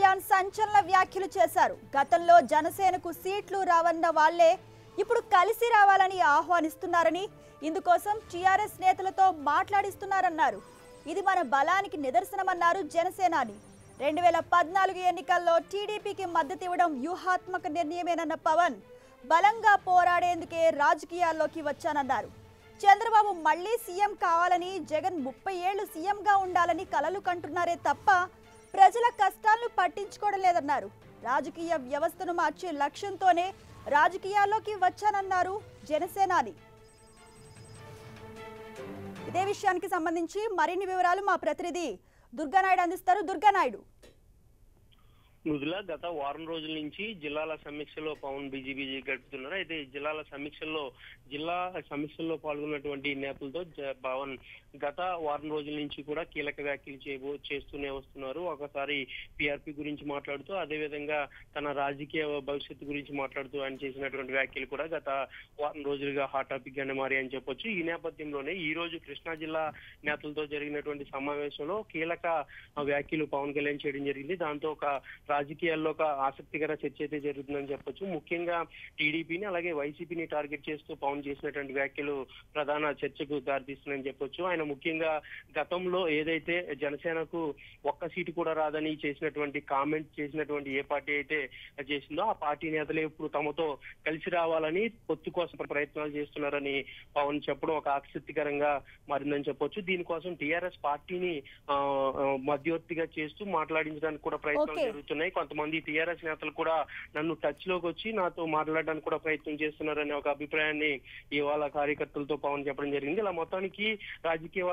కళ్యాణ్ సంచలన వ్యాఖ్యలు చేశారు. గతంలో జనసేనకు సీట్లు రావన్న వాళ్లే ఇప్పుడు కలిసి రావాలని ఆహ్వానిస్తున్నారని, ఇందుకోసం టీఆర్ఎస్ నేతలతో మాట్లాడిస్తున్నారన్నారు. ఇది మన బలానికి నిదర్శనమన్నారు జనసేనాని. 2014 ఎన్నికల్లో టీడీపీకి మద్దతు ఇవ్వడం వ్యూహాత్మక నిర్ణయమేనన్న పవన్, బలంగా పోరాడేందుకే రాజకీయాల్లోకి వచ్చానన్నారు. చంద్రబాబు మళ్లీ సీఎం కావాలని, జగన్ 30 ఏళ్లు సీఎంగా ఉండాలని కలలు కంటున్నారే తప్ప ప్రజల కష్టాలను పట్టించుకోవడం లేదన్నారు. రాజకీయ వ్యవస్థను మార్చే లక్ష్యంతోనే రాజకీయాల్లోకి వచ్చానన్నారు జనసేనాని. ఇదే విషయానికి సంబంధించి మరిన్ని వివరాలు మా ప్రతినిధి దుర్గానాయుడు అందిస్తారు. దుర్గానాయుడు, మృదుల గత వారం రోజుల నుంచి జిల్లాల సమీక్షలో పవన్ బిజీ గడుపుతున్నారు. అయితే జిల్లా సమీక్షల్లో పాల్గొన్నటువంటి నేతలతో పవన్ గత వారం రోజుల నుంచి కూడా కీలక వ్యాఖ్యలు చేస్తూనే వస్తున్నారు. ఒకసారి పిఆర్పి గురించి మాట్లాడుతూ, అదేవిధంగా తన రాజకీయ భవిష్యత్తు గురించి మాట్లాడుతూ ఆయన చేసినటువంటి వ్యాఖ్యలు కూడా గత వారం రోజులుగా హాట్ టాపిక్ గానే మారాయని చెప్పొచ్చు. ఈ నేపథ్యంలోనే ఈ రోజు కృష్ణా జిల్లా నేతలతో జరిగినటువంటి సమావేశంలో కీలక వ్యాఖ్యలు పవన్ కళ్యాణ్ చేయడం జరిగింది. దాంతో ఒక రాజకీయాల్లో ఒక ఆసక్తికర చర్చ అయితే జరుగుతుందని చెప్పొచ్చు. ముఖ్యంగా టీడీపీని అలాగే వైసీపీని టార్గెట్ చేస్తూ పవన్ చేసినటువంటి వ్యాఖ్యలు ప్రధాన చర్చకు దారితీస్తున్నాయని చెప్పొచ్చు. ఆయన ముఖ్యంగా గతంలో ఏదైతే జనసేనకు ఒక్క సీటు కూడా రాదని చేసినటువంటి ఏ పార్టీ అయితే చేసిందో ఆ పార్టీ నేతలే ఇప్పుడు తమతో కలిసి రావాలని, పొత్తు కోసం ప్రయత్నాలు చేస్తున్నారని పవన్ చెప్పడం ఒక ఆసక్తికరంగా మారిందని చెప్పొచ్చు. దీనికోసం టీఆర్ఎస్ పార్టీని మధ్యవర్తిగా చేస్తూ మాట్లాడించడానికి కూడా ప్రయత్నాలు జరుగుతున్నాయి. కొంతమంది టీఆర్ఎస్ నేతలు కూడా నన్ను టచ్ లోకి వచ్చి నాతో మాట్లాడడానికి కూడా ప్రయత్నం చేస్తున్నారనే ఒక అభిప్రాయాన్ని ఇవాళ కార్యకర్తలతో పవన్ చెప్పడం జరిగింది. ఇలా మొత్తానికి రాజకీయ